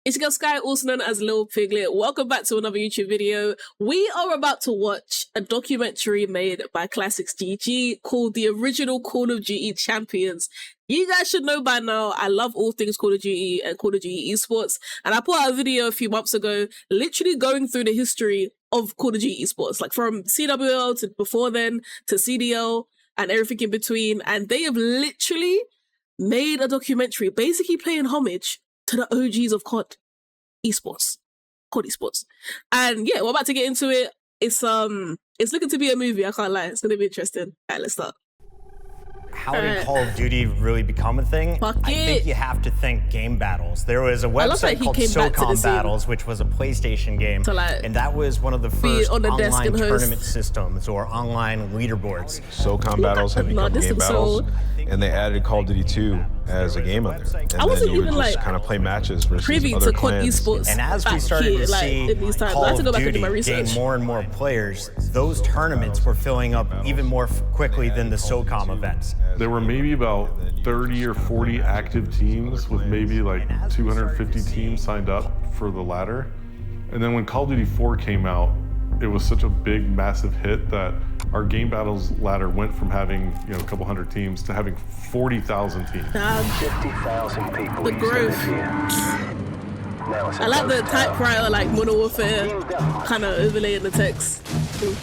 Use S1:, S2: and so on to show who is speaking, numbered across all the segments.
S1: It's your girl Sky, also known as Lil Piglet. Welcome back to another YouTube video. We are about to watch a documentary made by Classics GG called The Original Call of Duty Champions. You guys should know by now, I love all things Call of Duty and Call of Duty Esports. And I put out a video a few months ago, literally going through the history of Call of Duty Esports, like from CWL to before then to CDL and everything in between. And they have literally made a documentary basically paying homage to the OGs of COD Esports, COD Esports. And yeah, we're about to get into it. It's looking to be a movie, I can't lie. It's gonna be interesting. All right, let's start.
S2: How did Call of Duty really become a thing? I think you have to think game battles. There was a website called SOCOM Battles, which was a PlayStation game, and that was one of the first online tournament systems or online leaderboards.
S3: SOCOM Battles had become game battles, and they added Call of Duty 2 as a game on there. And
S1: I wasn't
S3: then you
S1: even
S3: would just kind of play matches versus other clans.
S1: Esports.
S2: And as we started to see Call of Duty gain more and more players, those tournaments were filling up even more quickly than the SOCOM events.
S4: There were maybe about 30 or 40 active teams with maybe like 250 teams signed up for the ladder. And then when Call of Duty 4 came out, it was such a big, massive hit that our game battles ladder went from having, you know, a couple hundred teams to having 40,000 teams.
S5: 50,000 people.
S1: The growth. I like the typewriter, like Modern Warfare, kind of overlaying the text.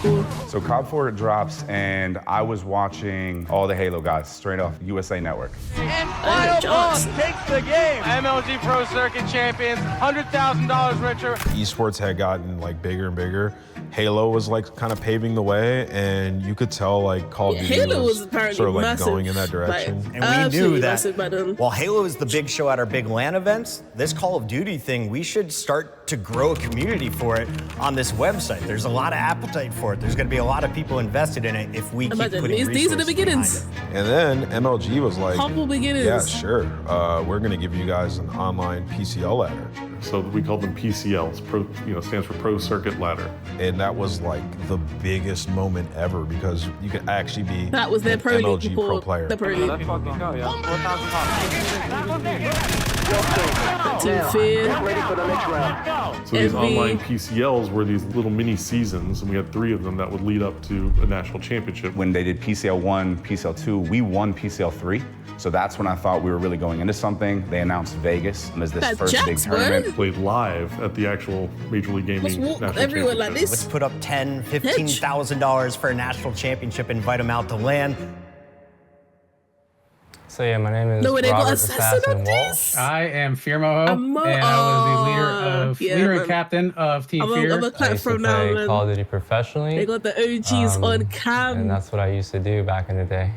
S1: Cool.
S6: So COD 4 drops, and I was watching all the Halo guys straight off USA Network.
S7: And Final Boss takes the game. MLG Pro Circuit champions, $100,000 richer.
S3: Esports had gotten like bigger and bigger. Halo was like kind of paving the way, and you could tell like Call of Duty
S1: Halo was apparently
S3: sort of like
S1: massive,
S3: going in that direction.
S2: Like, and we knew that while Halo is the big show at our big LAN events, this Call of Duty thing, we should start to grow a community for it on this website. There's a lot of appetite for it. There's going to be a lot of people invested in it if we keep putting resources
S1: these are the beginnings.
S3: And then MLG was like,
S1: humble beginnings.
S3: Yeah, sure. We're going to give you guys an online PCL ladder.
S4: So we called them PCLs, stands for Pro Circuit Ladder.
S3: And that was like the biggest moment ever because you could actually be
S1: that was their
S3: an
S1: pro
S3: MLG
S1: league
S3: pro player.
S1: The pro league.
S7: Let's fucking go, yeah.
S4: So these online PCLs were these little mini seasons, and we had 3 of them that would lead up to a national championship.
S6: When they did PCL 1, PCL 2, we won PCL 3. So that's when I thought we were really going into something. They announced Vegas as this first big tournament.
S4: Played live at the actual Major League Gaming National Championship.
S1: Like this.
S2: Let's put up $10,000, $15,000 for a national championship, invite them out to LAN.
S8: So yeah, my name is Robert Assassin Walsh.
S9: I am Fear Moho, and I was the leader and captain of Team Fear.
S1: I'm a
S8: I used to play Call of Duty professionally.
S1: They got the OGs on cam.
S8: And that's what I used to do back in the day.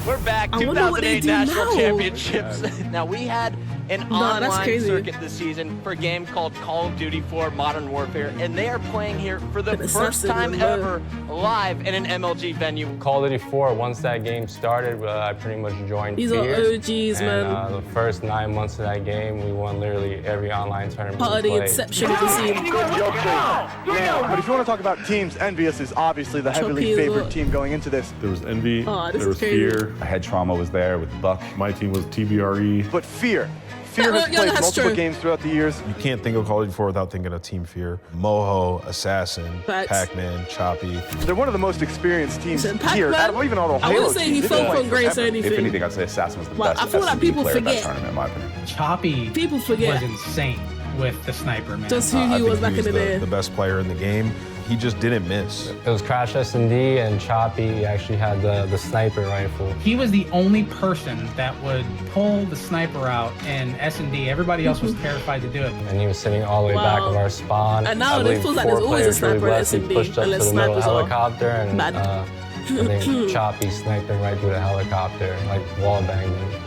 S7: We're back, 2008 National Championships. Now, we had an online circuit this season for a game called Call of Duty 4 Modern Warfare, and they are playing here for the first time ever live in an MLG venue.
S8: Call of Duty 4, once that game started, I pretty much joined
S1: These
S8: Fear.
S1: are OGs, man.
S8: The first 9 months of that game, we won literally every online tournament
S1: part of the inception of the scene.
S10: But if you want to talk about teams, Envious is obviously the heavily favored team going into this.
S4: There was Envy, there was
S1: crazy.
S4: Fear.
S6: Head Trauma was there with Buck.
S4: My team was TBRE.
S10: But Fear has played multiple games throughout the years.
S3: You can't think of Call of Duty 4 without thinking of Team Fear. Moho, Assassin, Pac-Man, Choppy.
S10: They're one of the most experienced teams here. Out of even all the Halo
S1: I wouldn't say he fell from grace or anything.
S6: If anything, I'd say Assassin was the best
S1: I feel like people
S6: player
S1: forget.
S6: of that tournament, in my opinion.
S9: Choppy was insane with the sniper, man.
S1: Just who he was back in the day.
S3: The best player in the game. He just didn't miss.
S8: It was Crash S&D, and Choppy actually had the sniper rifle.
S9: He was the only person that would pull the sniper out in S&D. Everybody else was terrified to do it.
S8: And he was sitting all the way back of our spawn.
S1: And now it feels like there's always a sniper in S&D,
S8: He pushed up to the middle helicopter, and I think Choppy sniped him right through the helicopter, like wall banged him.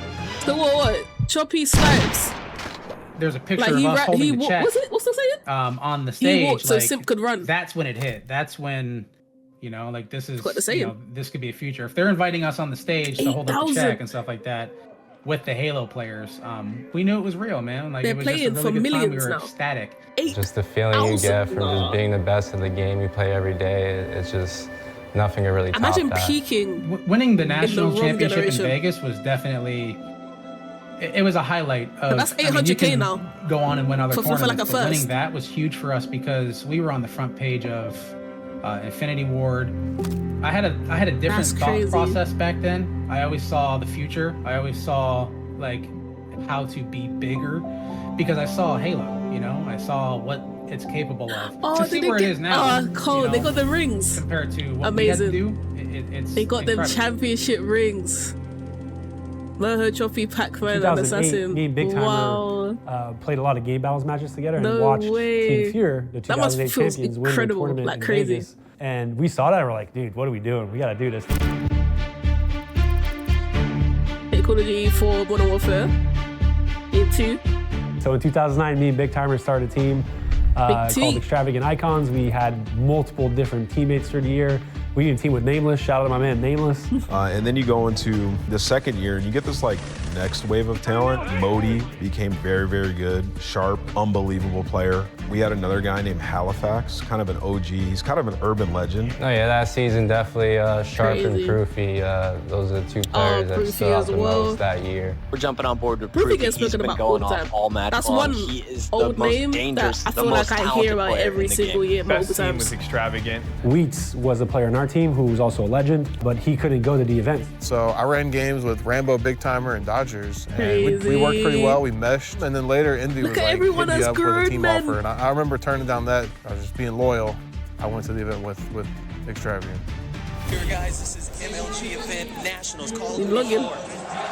S1: So what? Choppy snipes?
S9: There's a picture of us holding the chest.
S1: What's the saying?
S9: On the stage.
S1: He walked so Simp could run.
S9: That's when it hit. That's when, like this is,
S1: the
S9: this could be a future. If they're inviting us on the stage to hold up the check and stuff like that with the Halo players, we knew it was real, man. Like,
S1: they're
S9: it was
S1: playing
S9: just a really
S1: for
S9: good
S1: millions
S9: time. We were
S1: now.
S9: ecstatic.
S8: Just the feeling you get from just being the best in the game you play every day, it's just nothing can really top that.
S1: Imagine peaking.
S9: Winning the national championship in Vegas was definitely it was a highlight of.
S1: That's 800K now.
S9: Go on and win other tournaments.
S1: Like a first.
S9: Winning that was huge for us because we were on the front page of Infinity Ward. I had a different thought process back then. I always saw the future. I always saw like how to be bigger because I saw Halo. You know, I saw what it's capable of.
S1: Oh,
S9: to see where it is now.
S1: Cool. They got the rings.
S9: Compared to what we had to do, it's
S1: they got
S9: incredible.
S1: them championship rings. MWIII Trophy, Pac-Man, and Assassin.
S11: Me and Big Timer played a lot of game battles matches together and watched Team Fear, the 2008 champions, win the tournament
S1: like
S11: in
S1: crazy.
S11: Vegas. And we saw that and we're like, dude, what are we doing? We gotta do this.
S1: Hey, Call of Duty 4 Modern Warfare. Game 2.
S11: So in 2009, me and Big Timer started a team called Extravagant Icons. We had multiple different teammates through the year. We even teamed with Nameless. Shout out to my man Nameless.
S3: And then you go into the second year and you get this like next wave of talent. MWIII became very, very good. Sharp, unbelievable player. We had another guy named Halifax, kind of an OG. He's kind of an urban legend.
S8: Oh yeah, that season definitely Sharp and Proofy. Those are the two players that stood out the most that year.
S7: We're jumping on board with Proofy. He's been going off all match
S1: That's
S7: long.
S1: one
S7: He is
S1: old
S7: the most
S1: name
S7: dangerous,
S1: that I feel like I hear about every single year.
S12: Best team was Extravagant.
S11: Wheats was a player on our team who was also a legend, but he couldn't go to the event.
S13: So I ran games with Rambo, Big Timer, and Dodgers. And we worked pretty well, we meshed. And then later Envy was like, hit me up with a team offer. And I remember turning down that, I was just being loyal. I went to the event with Extravagant.
S14: Here guys, this is MLG Event Nationals Call of Duty.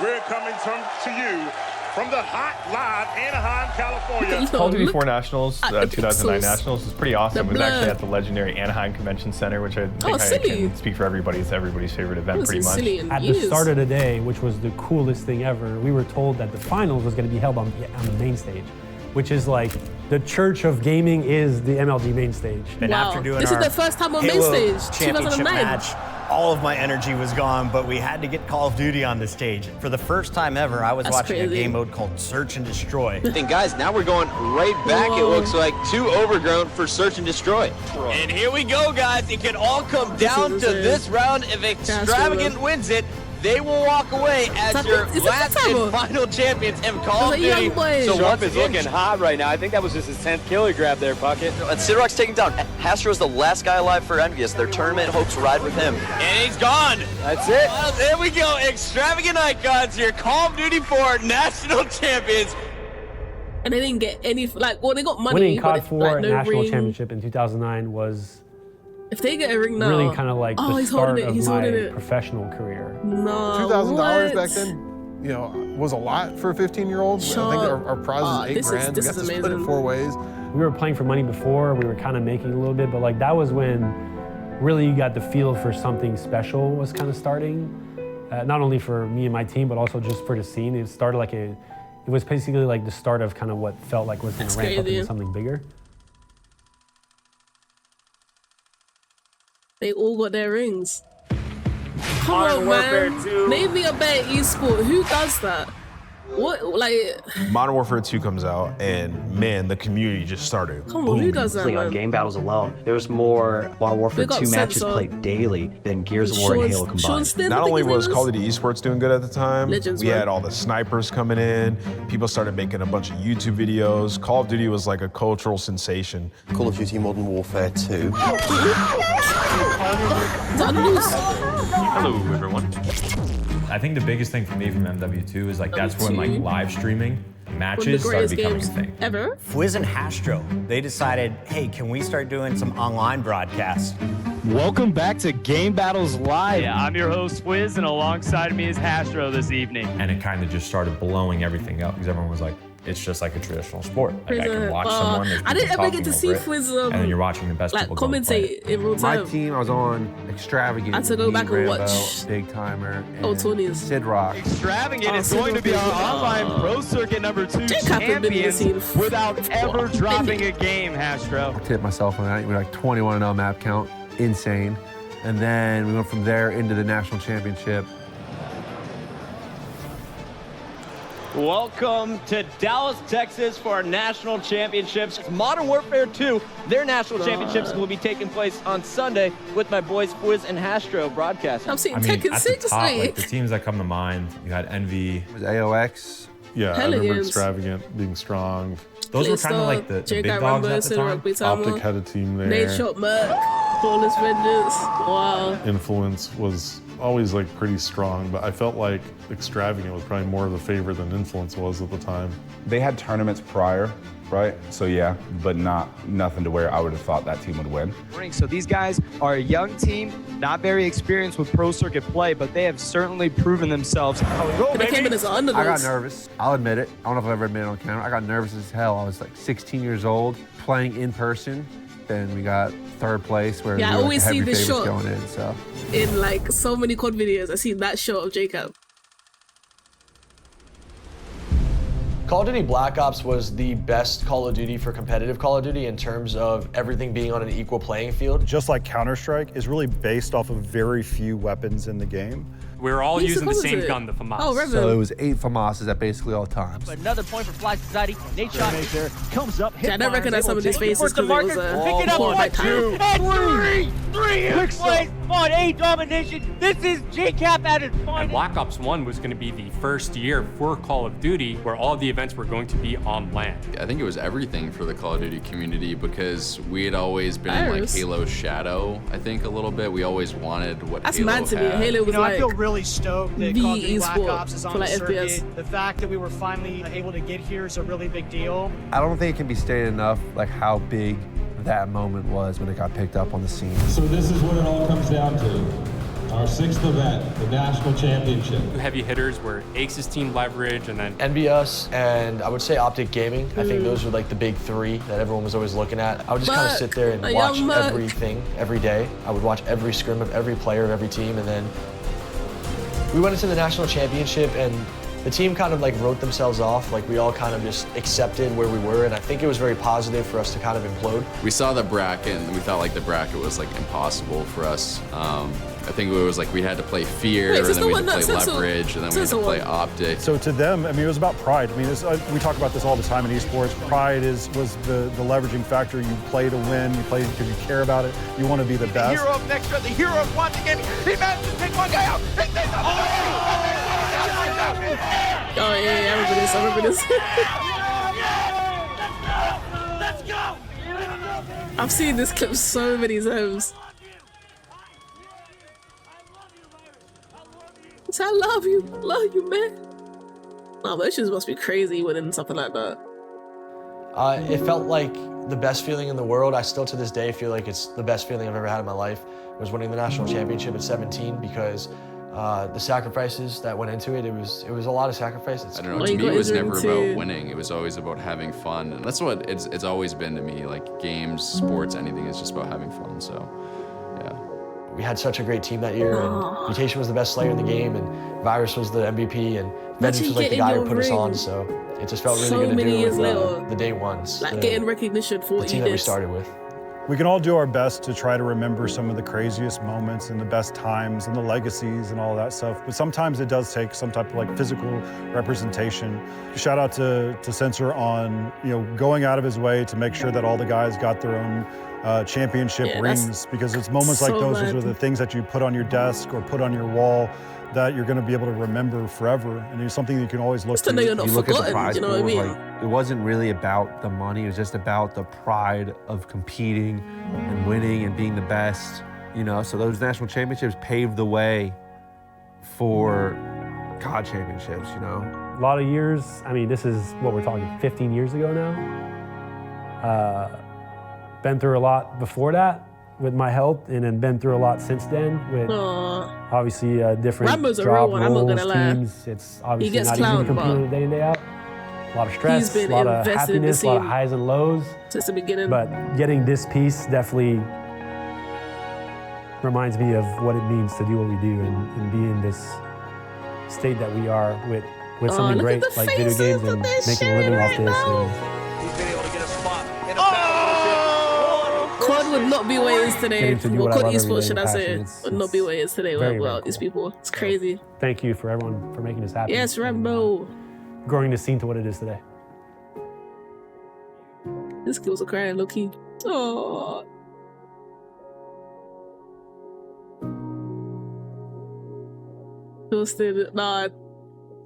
S15: We're coming to you from the hot, live Anaheim, California.
S12: Call of Duty 4 Nationals, 2009 Nationals was pretty awesome. It was actually at the legendary Anaheim Convention Center, which I think I can speak for everybody. It's everybody's favorite event pretty much.
S11: At the start of the day, which was the coolest thing ever, we were told that the finals was going to be held on the main stage, which is like the church of gaming is the MLG main stage.
S2: And after doing
S1: this is the first time on main stage,
S2: championship
S1: 2009.
S2: match, all of my energy was gone, but we had to get Call of Duty on the stage. For the first time ever, I was watching a game mode called Search and Destroy.
S7: And guys, now we're going right back. It looks like 2 overgrown for Search and Destroy. And here we go, guys. It can all come down to this round. If Extravagant wins it, they will walk away as your last and final champions in Call of Duty.
S10: So Sharp is looking hot right now. I think that was just his 10th kill he grabbed there, Puckett.
S7: And Sidrock's taking down. Hastro's the last guy alive for Envious. Their tournament hopes ride with him. And he's gone.
S10: That's it.
S7: Well, there we go. Extravagant Icons here. Call of Duty 4 national champions.
S1: And they didn't get any, like, well, they got money.
S11: Winning COD 4
S1: like, no
S11: national
S1: ring.
S11: championship in 2009 was
S1: if they get a ring now,
S11: really kind of like the start of my
S1: it.
S11: professional career.
S1: No,
S13: $2,000 back then, you know, was a lot for a 15-year-old. I think our prize is $8 grand. We got to split it 4 ways.
S11: We were playing for money before. We were kind of making a little bit, but like that was when really you got the feel for something special was kind of starting. Not only for me and my team, but also just for the scene. It started like it was basically like the start of kind of what felt like was going to ramp up into something bigger.
S1: They all got their rings. Come on, man. Name me a better esport. Who does that? What, like...
S3: Modern Warfare 2 comes out, and man, the community just started.
S1: Come on, who does that, man?
S16: On game battles alone, there was more Modern Warfare 2 matches played daily than Gears of War and Halo combined.
S3: Not only was Call of Duty Esports doing good at the time, we had all the snipers coming in. People started making a bunch of YouTube videos. Call of Duty was like a cultural sensation.
S17: Call of Duty Modern Warfare 2.
S18: Hello, everyone. I think the biggest thing for me from MW2 is like that's when like live streaming matches started becoming a thing.
S1: Ever?
S2: Fwiz and Hastro, they decided, hey, can we start doing some online broadcasts?
S19: Welcome back to Game Battles Live.
S20: Yeah, I'm your host, Fwiz, and alongside me is Hastro this evening.
S18: And it kind of just started blowing everything up because everyone was like, it's just like a traditional sport. Like I can watch someone.
S1: I didn't ever get to see Fwiz
S18: and then you're watching the best
S1: like
S18: people
S1: commentate in real time.
S21: My team, I was on Extravagant.
S1: I had to go back and watch
S21: Big Timer, and
S1: Sidrock.
S20: Extravagant is going to be our online pro circuit number 2 champions without ever dropping a game, Hastro.
S21: I tipped myself on that. We were like 21-0 map count, insane. And then we went from there into the national championship.
S20: Welcome to Dallas, Texas for our national championships. Modern Warfare 2, their national championships will be taking place on Sunday with my boys Fwiz and Hastro broadcasting.
S1: I'm seeing Tekken 6.
S18: Like the teams that come to mind, you had Envy.
S21: It was AOX,
S4: Yeah, I remember Extravagant being strong.
S18: Those were kind of like the big dogs at the time.
S4: Optic had a team there.
S1: Nate shot Merc, Flawless Vengeance. Wow.
S4: Influence was always like pretty strong, but I felt like Extravagant was probably more of the favorite than Influence was at the time.
S6: They had tournaments prior, right? So yeah, but nothing to where I would have thought that team would win.
S5: So these guys are a young team, not very experienced with pro circuit play, but they have certainly proven themselves.
S1: They came in as underdogs.
S21: I got nervous. I'll admit it. I don't know if I've ever admitted it on camera. I got nervous as hell. I was like 16 years old, playing in person. Then we got third place where
S1: I always see this shot
S21: going in. So
S1: in like so many COD videos, I see that shot of Jacob.
S22: Call of Duty Black Ops was the best Call of Duty for competitive Call of Duty in terms of everything being on an equal playing field.
S23: Just like Counter-Strike is really based off of very few weapons in the game.
S24: We were all using the same gun, the FAMAS.
S1: Oh,
S21: so it was 8 FAMASs at basically all times.
S20: But another point for Fly Society. Nate shot
S22: there, comes up.
S1: I don't recognize some of these faces because it was
S20: pick it up, 1, 2, and 3 in place on A domination. This is JCap at its finest.
S24: And Black Ops 1 was going to be the first year for Call of Duty where all the events were going to be on land.
S25: I think it was everything for the Call of Duty community because we had always been in like Halo's shadow, I think, a little bit. We always wanted what Halo had.
S1: That's mad to me. Halo was
S26: I feel really stoked that Call of Duty Black Ops is on the circuit.
S1: FPS.
S26: The fact that we were finally able to get here is a really big deal.
S21: I don't think it can be stated enough like how big that moment was when it got picked up on the scene.
S27: So this is what it all comes down to. Our 6th event, the National Championship.
S24: The heavy hitters were Axe's team Leverage and then
S22: NBS and I would say Optic Gaming. I think those were like the big 3 that everyone was always looking at. I would just kind of sit there and watch everything every day. I would watch every scrim of every player of every team, and then we went into the National Championship and the team kind of like wrote themselves off. Like we all kind of just accepted where we were, and I think it was very positive for us to kind of implode.
S25: We saw the bracket and we thought like the bracket was like impossible for us. I think it was like we had to play Fear, and then we had to play Leverage, and then we had to play Optic.
S23: So to them, I mean, it was about pride. I mean, we talk about this all the time in esports. Pride was the leveraging factor. You play to win. You play because you care about it. You want to be the best.
S28: The hero up next, the hero of watching game. He managed to take one guy out. He takes
S1: Oh yeah, I remember this.
S28: Let's go.
S1: I've seen this clip so many times. I love you, man. Emotions must be crazy winning something like that.
S22: It felt like the best feeling in the world. I still to this day feel like it's the best feeling I've ever had in my life. It was winning the national championship at 17 because the sacrifices that went into it, it was a lot of sacrifices.
S25: I don't know, to me it was never about winning. It was always about having fun. And that's what it's always been to me. Like games, sports, anything is just about having fun, so yeah.
S22: We had such a great team that year, and Mutation was the best Slayer in the game, and Virus was the MVP, and Vengeance was like the guy who put us on, so it just felt really good to do with the day ones.
S1: Like getting recognition for what
S22: the team that we started with.
S23: We can all do our best to try to remember some of the craziest moments and the best times and the legacies and all that stuff. But sometimes it does take some type of like physical representation. Shout out to Censor on going out of his way to make sure that all the guys got their own championship rings, because it's moments like those are the things that you put on your desk or put on your wall that you're going to be able to remember forever, and it's something you can always look to.
S1: You look at the prize pools,
S21: like, it wasn't really about the money, it was just about the pride of competing and winning and being the best, so those national championships paved the way for COD championships,
S11: A lot of years, I mean, this is what we're talking, 15 years ago now. Been through a lot before that with my health, and then been through a lot since then with obviously different
S1: Rambo's
S11: job
S1: a real one, I'm not gonna lie.
S11: teams. It's obviously
S1: gets
S11: not easy to
S1: clowned,
S11: compete day in, day out. A lot of stress, a lot of happiness, a lot of highs and lows.
S1: Since the beginning.
S11: But getting this piece definitely reminds me of what it means to do what we do and be in this state that we are with something great like video games and making a living off this.
S28: He's been able to get a spot in a
S1: COD would not be where it is today. Well, COD Esports, should I say, would not be where it is today without these people. It's crazy.
S11: Thank you for everyone for making this happen.
S1: Yes, Rambo.
S11: Growing this scene to what it is today.
S1: This kills a crying, low key. Oh. Shawstin, nah.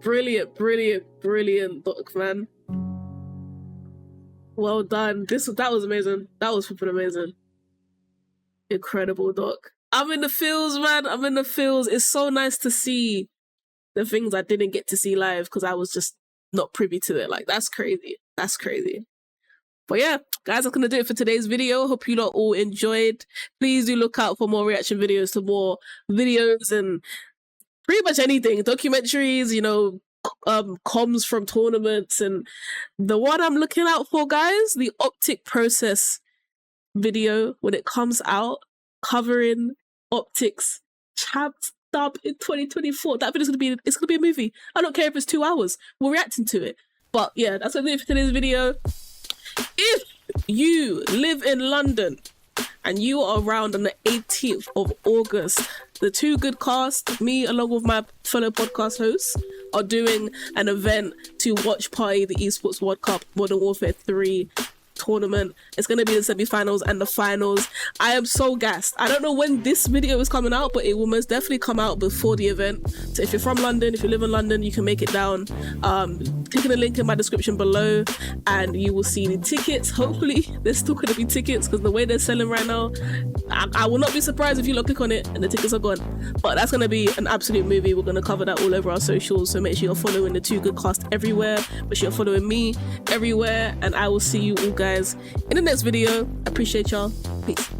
S1: Brilliant, brilliant, brilliant, Doc, man. Well done. That was amazing. That was flipping amazing. Incredible, Doc. I'm in the feels, man. I'm in the feels. It's so nice to see the things I didn't get to see live because I was just not privy to it. Like, that's crazy. That's crazy. But yeah, guys, that's going to do it for today's video. Hope you lot all enjoyed. Please do look out for more reaction videos, to more videos and pretty much anything. Documentaries, you know, comms from tournaments. And the one I'm looking out for, guys, the Optic Process video when it comes out, covering Optic's Champs Dub in 2024. That video's it's gonna be a movie. I don't care if it's 2 hours. We're reacting to it. But yeah, that's gonna do it for today's video. If you live in London and you are around on the 18th of August, the Too Good cast, me along with my fellow podcast hosts, are doing an event to watch party the Esports World Cup Modern Warfare 3 tournament. It's going to be the semi-finals and the finals. I am so gassed. I don't know when this video is coming out, but it will most definitely come out before the event. So if you're from London, if you live in London, you can make it down. Click the link in my description below and you will see the tickets. Hopefully there's still going to be tickets because the way they're selling right now, I will not be surprised if you look click on it and the tickets are gone. But that's going to be an absolute movie. We're going to cover that all over our socials. So make sure you're following the Too Good cast everywhere. Make sure you're following me everywhere. And I will see you all guys in the next video. I appreciate y'all. Peace.